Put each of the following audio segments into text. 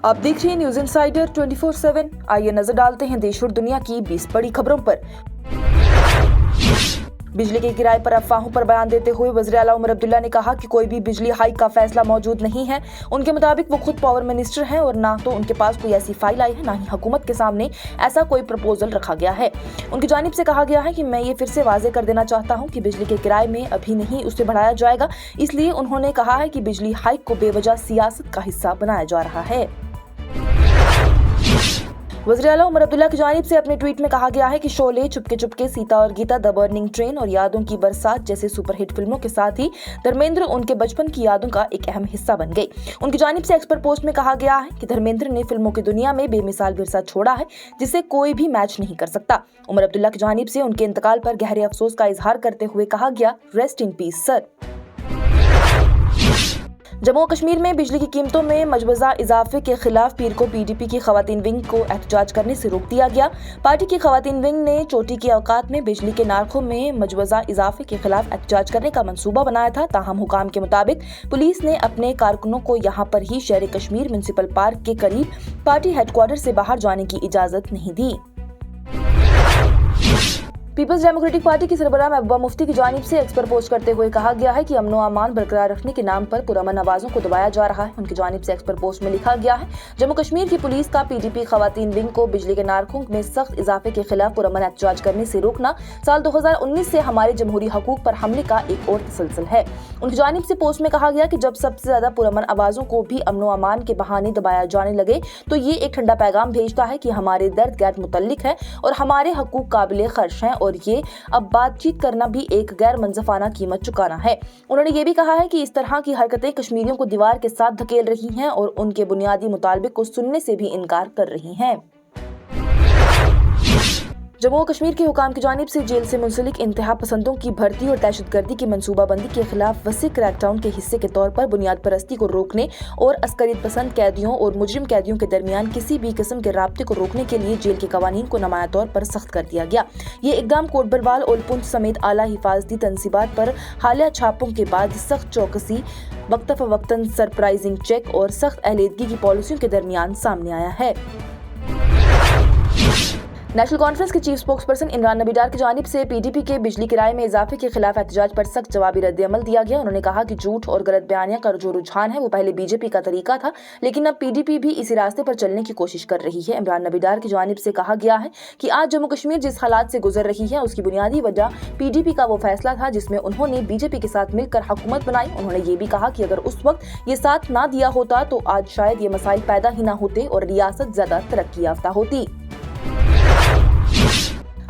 आप देख रहे हैं न्यूज इंसाइडर 24/7। आइए नजर डालते हैं देश और दुनिया की 20 बड़ी खबरों पर। बिजली के किराए पर अफवाहों पर बयान देते हुए वज़ीर आला उमर अब्दुल्ला ने कहा कि कोई भी बिजली हाइक का फैसला मौजूद नहीं है। उनके मुताबिक वो खुद पावर मिनिस्टर हैं और ना तो उनके पास कोई ऐसी फाइल आई है, ना ही हुकूमत के सामने ऐसा कोई प्रपोजल रखा गया है। उनकी जानिब से कहा गया है कि मैं ये फिर से वाज़ेह कर देना चाहता हूँ कि बिजली के किराए में अभी नहीं उसे बढ़ाया जाएगा। इसलिए उन्होंने कहा है कि बिजली हाइक को बेवजह सियासत का हिस्सा बनाया जा रहा है। वज़ीर आला उमर अब्दुल्ला की जानिब से अपने ट्वीट में कहा गया है कि शोले, चुपके चुपके, सीता और गीता, द बर्निंग ट्रेन और यादों की बरसात जैसे सुपरहिट फिल्मों के साथ ही धर्मेंद्र उनके बचपन की यादों का एक अहम हिस्सा बन गए। उनकी जानिब से एक्स पर पोस्ट में कहा गया है कि धर्मेंद्र ने फिल्मों की दुनिया में बेमिसाल विरसा छोड़ा है जिसे कोई भी मैच नहीं कर सकता। उमर अब्दुल्ला की जानिब से उनके इंतकाल पर गहरे अफसोस का इजहार करते हुए कहा गया, rest in peace sir. Jammu Kashmir में बिजली की कीमतों में मजबूजा इजाफे के खिलाफ पीर को पीडीपी की खवातीन विंग को एहतजाज करने से रोक दिया गया। पार्टी की खवातीन विंग ने चोटी के औकात में बिजली के नारखों में मजबूजा इजाफे के खिलाफ एहतजाज करने का मंसूबा बनाया था। ताहम हुकाम के मुताबिक पुलिस ने अपने कारकुनों को यहां पर ही शहर कश्मीर म्युनिसिपल पार्क के करीब पार्टी हेडक्वार्टर से बाहर जाने की इजाजत नहीं दी। पीपल्स डेमोक्रेटिक पार्टी की सरबराह महबूबा मुफ्ती की जानिब से एक्स पर पोस्ट करते हुए कहा गया है कि अमन व अमान बरकरार रखने के नाम पर पुरअमन आवाजों को दबाया जा रहा है। उनकी जानिब से एक्स पर पोस्ट में लिखा गया है, जम्मू कश्मीर की पुलिस का पीडीपी खवातीन विंग को बिजली के नारखों में सख्त इजाफे के खिलाफ पुरअमन एहतजाज करने से रोकना साल 2019 से हमारे जमहूरी हकूक पर हमले का एक और तसलसल है। उनकी जानिब से पोस्ट में कहा गया कि जब सबसे ज्यादा पुरअमन आवाजों को भी अमन व अमान के बहाने दबाया जाने लगे तो ये एक ठंडा पैगाम भेजता है कि हमारे दर्द गैर मुतल्लिक है और हमारे हकूक काबिल खर्च हैं और ये अब बातचीत करना भी एक गैर मंजफाना कीमत चुकाना है। उन्होंने ये भी कहा है कि इस तरह की हरकतें कश्मीरियों को दीवार के साथ धकेल रही हैं और उनके बुनियादी मुतालबे को सुनने से भी इनकार कर रही हैं। जम्मू कश्मीर के हुकाम की जानिब से जेल से मुंसलिक इंतहा पसंदों की भर्ती और दहशतगर्दी की मनसूबाबंदी के खिलाफ वसी क्रैकडाउन के हिस्से के तौर पर बुनियाद परस्ती को रोकने और अस्करियत पसंद कैदियों और मुजरिम कैदियों के दरमियान किसी भी किस्म के राब्ते को रोकने के लिए जेल के कवानीन को नुमाया तौर पर सख्त कर दिया गया। ये इकदाम कोटबरवाल और पुंछ समेत आला हिफाजती तंसीबात पर हालिया छापों के बाद सख्त चौकसी, वक्तन सरप्राइजिंग चेक और सख्त अहलेदगी की पॉलिसियों के दरमियान सामने आया है। नेशनल कॉन्फ्रेंस के चीफ स्पोक्स पर्सन इमरान नबी डार की जानिब से पीडीपी के बिजली किराए में इजाफे के खिलाफ एहतजाज पर सख्त जवाबी रद्द-ए-अमल दिया गया। उन्होंने कहा कि झूठ और गलत बयानिया का जो रुझान है वो पहले बीजेपी का तरीका था, लेकिन अब पीडीपी भी इसी रास्ते पर चलने की कोशिश कर रही है। इमरान नबी डार की जानिब से कहा गया है कि आज जम्मू कश्मीर जिस हालात से गुजर रही है उसकी बुनियादी वजह पीडीपी का वो फैसला था जिसमें उन्होंने बीजेपी के साथ मिलकर हुकूमत बनाई। उन्होंने ये भी कहा कि अगर उस वक्त ये साथ ना दिया होता तो आज शायद ये मसाइल पैदा ही ना होते और रियासत ज्यादा तरक्की याफ्ता होती।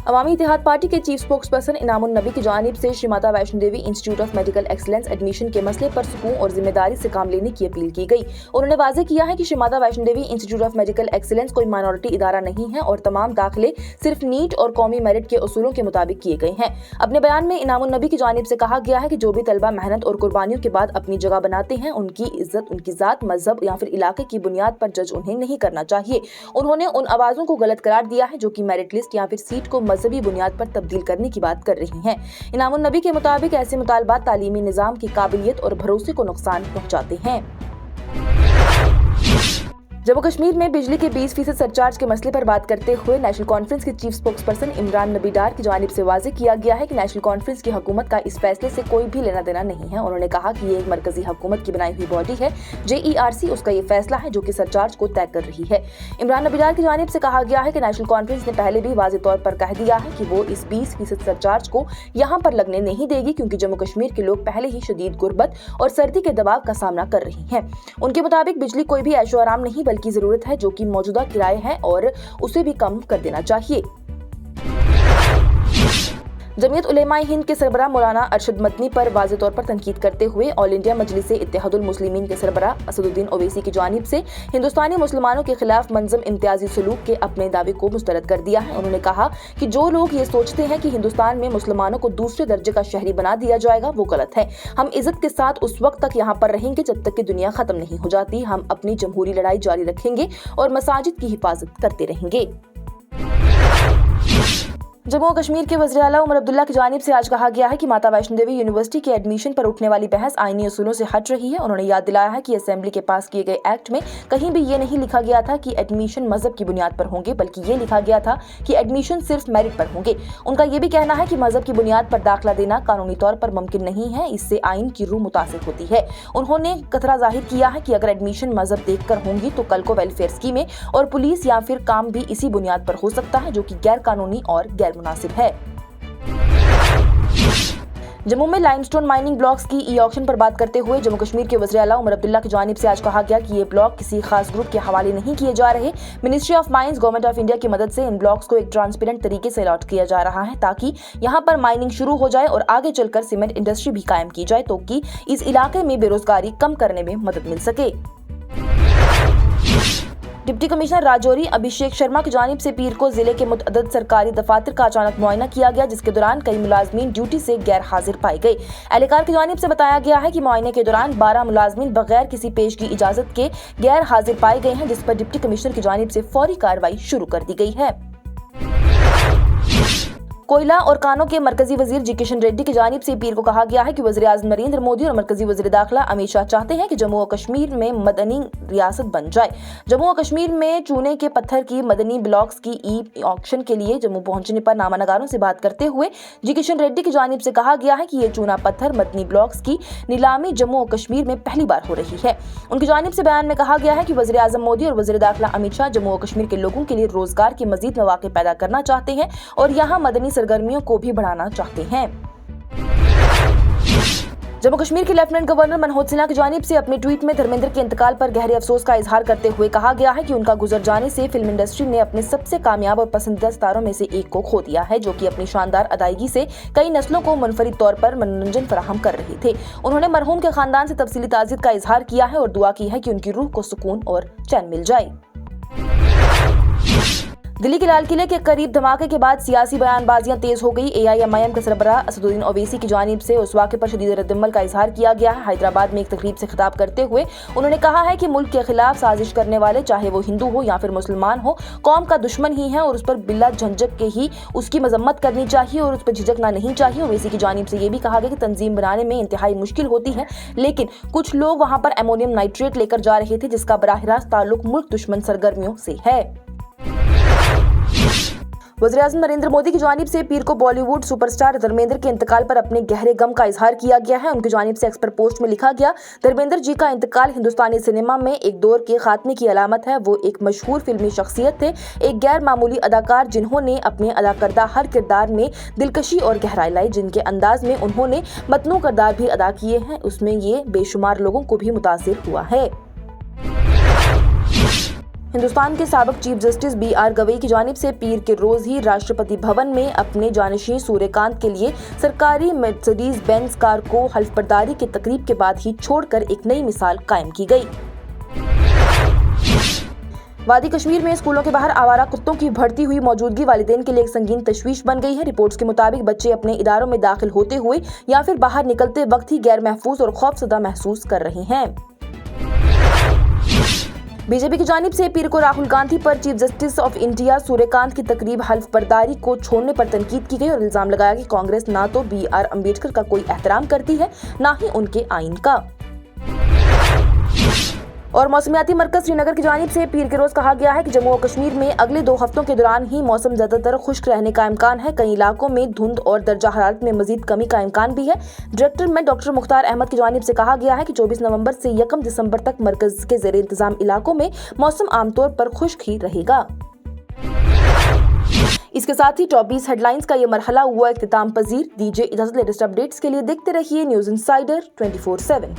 अवामी इत्तेहाद पार्टी के chief spokesperson Inamun की जानिब से Shri Mata Vaishno Devi Institute of Medical Excellence admission के मसले पर सुकून और जिम्मेदारी से काम लेने की अपील की गई। उन्होंने वाज़ेह किया है कि Shri Mata Vaishno Devi Institute of Medical excellence कोई माइनॉरिटी इदारा नहीं है और तमाम दाखिले सिर्फ नीट और कौमी मेरिट के उसूलों के मुताबिक किए गए हैं। अपने बयान में इनामुन नबी की जानिब से कहा गया है कि जो भी तलबा मेहनत और कुर्बानियों के बाद अपनी जगह बनाते हैं उनकी इज्जत उनकी जात, मजहब या फिर इलाके की बुनियाद पर जज उन्हें नहीं करना चाहिए। उन्होंने उन आवाजों को गलत करार दिया है जो कि मेरिट लिस्ट या फिर सीट को मजहबी बुनियाद पर तब्दील करने की बात कर रही हैं। इनामुन नबी के मुताबिक ऐसे मुतालबात तालीमी निजाम की काबिलियत और भरोसे को नुकसान पहुंचाते हैं। जम्मू कश्मीर में बिजली के 20% सरचार्ज के मसले पर बात करते हुए नेशनल कॉन्फ्रेंस के चीफ स्पोक्स पर्सन इमरान नबी डार की जानिब से वाज़ेह किया गया है कि नेशनल कॉन्फ्रेंस की हुकूमत का इस फैसले से कोई भी लेना देना नहीं है। उन्होंने कहा कि ये एक मरकजी हुकूमत की बनाई हुई बॉडी है, JERC उसका ये फैसला है जो कि सरचार्ज को तय कर रही है। इमरान नबी डार की जानिब से कहा गया है कि नेशनल कॉन्फ्रेंस ने पहले भी वाज़ेह तौर पर कह दिया है कि वो इस 20% सरचार्ज को यहाँ पर लगने नहीं देगी क्योंकि जम्मू कश्मीर के लोग पहले ही शदीद गुर्बत और सर्दी के दबाव का सामना कर रही हैं। उनके मुताबिक बिजली कोई भी ऐशो आराम नहीं बल्कि जरूरत है जो कि मौजूदा किराए हैं और उसे भी कम कर देना चाहिए। जमीयत उलेमाए हिंद के सरबराह मौलाना अरशद मदनी पर वाज़ेह तौर पर तनकीद करते हुए ऑल इंडिया मजलिस इत्तेहादुल मुस्लिमीन के सरबराह असदुद्दीन ओवैसी की जानिब से हिंदुस्तानी मुसलमानों के खिलाफ मंजम इम्तियाजी सलूक के अपने दावे को मुस्तरद कर दिया है। उन्होंने कहा कि जो लोग ये सोचते हैं कि हिंदुस्तान में मुसलमानों को दूसरे दर्जे का शहरी बना दिया जाएगा वो गलत है। हम इज्जत के साथ उस वक्त तक यहाँ पर रहेंगे जब तक कि दुनिया खत्म नहीं हो जाती। हम अपनी जमहूरी लड़ाई जारी रखेंगे और मसाजिद की हिफाजत करते रहेंगे। जम्मू और कश्मीर के वज़ीर आला उमर अब्दुल्ला की जानिब से आज कहा गया है कि माता वैष्णो देवी यूनिवर्सिटी के एडमिशन पर उठने वाली बहस आईनी उसूलों से हट रही है। उन्होंने याद दिलाया है कि असेंबली के पास किए गए एक्ट में कहीं भी ये नहीं लिखा गया था कि एडमिशन मजहब की बुनियाद पर होंगे, बल्कि ये लिखा गया था कि एडमिशन सिर्फ मेरिट पर होंगे। उनका ये भी कहना है कि मजहब की बुनियाद पर दाखिला देना कानूनी तौर पर मुमकिन नहीं है, इससे आइन की रूह मुतासिर होती है। उन्होंने खतरा जाहिर किया है कि अगर एडमिशन मजहब देखकर होंगी तो कल को वेलफेयर स्कीमें और पुलिस या फिर काम भी इसी बुनियाद पर हो सकता है, जो कि गैर कानूनी और गैर मुनासिब है। जम्मू में लाइमस्टोन माइनिंग ब्लॉक्स की ई ऑक्शन पर बात करते हुए जम्मू कश्मीर के वज़ीर आला उमर अब्दुल्ला की जानिब से आज कहा गया कि ये ब्लॉक किसी खास ग्रुप के हवाले नहीं किए जा रहे। Ministry of mines government of India की मदद से इन ब्लॉक्स को एक ट्रांसपेरेंट तरीके से अलॉट किया जा रहा है, ताकि यहाँ पर माइनिंग शुरू हो जाए और आगे चलकर सीमेंट इंडस्ट्री भी कायम की जाए, तो कि इस इलाके में बेरोजगारी कम करने में मदद मिल सके। डिप्टी कमिश्नर राजौरी अभिषेक शर्मा की जानिब से पीर को जिले के मुतअद्दिद सरकारी दफातर का अचानक मुआयना किया गया, जिसके दौरान कई मुलाजमीन ड्यूटी से गैर हाजिर पाए गए। एहलकार की जानिब से बताया गया है कि मुआयने के दौरान 12 मुलाजमीन बगैर किसी पेश की इजाजत के गैर हाजिर पाए गए हैं, जिस पर डिप्टी कमिश्नर की जानिब से फौरी कार्रवाई शुरू कर दी गई है। कोयला और कानों के मरकजी वजीर जी किशन रेड्डी की जानिब से पीर को कहा गया है कि वज़ीर आज़म नरेंद्र मोदी और मरकजी वज़ीर दाखिला अमित शाह चाहते हैं कि जम्मू और कश्मीर में मदनी रियासत बन जाए। जम्मू और कश्मीर में चूने के पत्थर की मदनी ब्लॉक्स की ई ऑक्शन के लिए जम्मू पहुंचने पर नामानगारों से बात करते हुए जी किशन रेड्डी की जानिब से कहा गया है कि ये चूना पत्थर मदनी ब्लॉक्स की नीलामी जम्मू और कश्मीर में पहली बार हो रही है। उनकी जानिब से बयान में कहा गया है कि वज़ीर आज़म मोदी और वज़ीर दाखिला अमित शाह जम्मू और कश्मीर के लोगों के लिए रोजगार के मजीद मौके पैदा करना चाहते हैं और यहाँ मदनी सरगर्मियों को भी बढ़ाना चाहते हैं। जम्मू कश्मीर के लेफ्टिनेंट गवर्नर मनोज सिन्हा की जानिब से अपने ट्वीट में धर्मेंद्र के इंतकाल पर गहरे अफसोस का इजहार करते हुए कहा गया है कि उनका गुजर जाने से फिल्म इंडस्ट्री ने अपने सबसे कामयाब और पसंदीदा सितारों में से एक को खो दिया है, जो कि अपनी शानदार अदायगी से कई नस्लों को मुनफरिद तौर पर मनोरंजन फराहम कर रहे थे। उन्होंने मरहूम के खानदान से तफसीली ताज़ियत का इजहार किया है और दुआ की है कि उनकी रूह को सुकून और चैन मिल जाए। दिल्ली के लाल किले के करीब धमाके के बाद सियासी बयानबाजियां तेज हो गई। AIMIM के सरबराह असदुद्दीन ओवैसी की जानिब से उस वाक़े पर शदीद रद्दअमल का इजहार किया गया है। हैदराबाद में एक तकरीब से खिताब करते हुए उन्होंने कहा है कि मुल्क के खिलाफ साजिश करने वाले, चाहे वो हिंदू हो या फिर मुसलमान हो, कौम का दुश्मन ही है और उस पर बिला झंझक के ही उसकी मजम्मत करनी चाहिए और उस पर झिझकना नहीं चाहिए। ओवैसी की जानिब से ये भी कहा गया कि तंजीम बनाने में इंतहाई मुश्किल होती है, लेकिन कुछ लोग वहाँ पर एमोनियम नाइट्रेट लेकर जा रहे थे, जिसका बराह रास्त ताल्लुक मुल्क दुश्मन सरगर्मियों से है। वज़ीर आज़म नरेंद्र मोदी की जानिब से पीर को बॉलीवुड सुपरस्टार धर्मेंद्र के इंतकाल पर अपने गहरे गम का इजहार किया गया है। उनकी जानिब से एक्स पर पोस्ट में लिखा गया, धर्मेंद्र जी का इंतकाल हिंदुस्तानी सिनेमा में एक दौर के खात्मे की अलामत है। वो एक मशहूर फिल्मी शख्सियत थे, एक गैर मामूली अदाकार जिन्होंने अपने अदा करदा हर किरदार में दिलकशी और गहराई लाई। जिनके अंदाज में उन्होंने मतनू किरदार भी अदा किए हैं, उसमें ये बेशुमार लोगों को भी मुतासिर हुआ है। हिंदुस्तान के साबिक चीफ जस्टिस BR गवई की जानिब से पीर के रोज ही राष्ट्रपति भवन में अपने जानशीं सूर्यकांत के लिए सरकारी मर्सिडीज बेंज कार को हल्फबर्दारी की तकरीब के बाद ही छोड़कर एक नई मिसाल कायम की गई। वादी कश्मीर में स्कूलों के बाहर आवारा कुत्तों की बढ़ती हुई मौजूदगी वालिदैन के लिए एक संगीन तशवीश बन गई है। रिपोर्ट्स के मुताबिक बच्चे अपने इदारों में दाखिल होते हुए या फिर बाहर निकलते वक्त ही गैर महफूज और खौफजदा महसूस कर रहे हैं। बीजेपी की जानिब से पीर को राहुल गांधी पर chief justice of India Suryakant की तकरीब हल्फबर्दारी को छोड़ने पर तनकीद की गई और इल्जाम लगाया कि कांग्रेस ना तो BR अम्बेडकर का कोई एहतराम करती है, ना ही उनके आइन का। और मौसमियाती मरकज श्रीनगर की जानिब से पीर के रोज कहा गया है कि जम्मू और कश्मीर में अगले 2 हफ्तों के दौरान ही मौसम ज्यादातर खुश्क रहने का इम्कान है। कई इलाकों में धुंध और दर्जा हरारत में मजीद कमी का इम्कान भी है। डायरेक्टर में डॉक्टर मुख्तार अहमद की जानिब से कहा गया है कि 24 नवंबर से 1 दिसंबर तक मरकज के ज़ेरे इंतजाम इलाकों में मौसम आमतौर पर खुश्क ही रहेगा। इसके साथ ही टॉप 20 हेडलाइंस का ये मरहला हुआ इख्तिताम पजीर। दीजिए इजाजत, लेटेस्ट अपडेट्स के लिए देखते रहिए न्यूज़ इंसाइडर 24/7।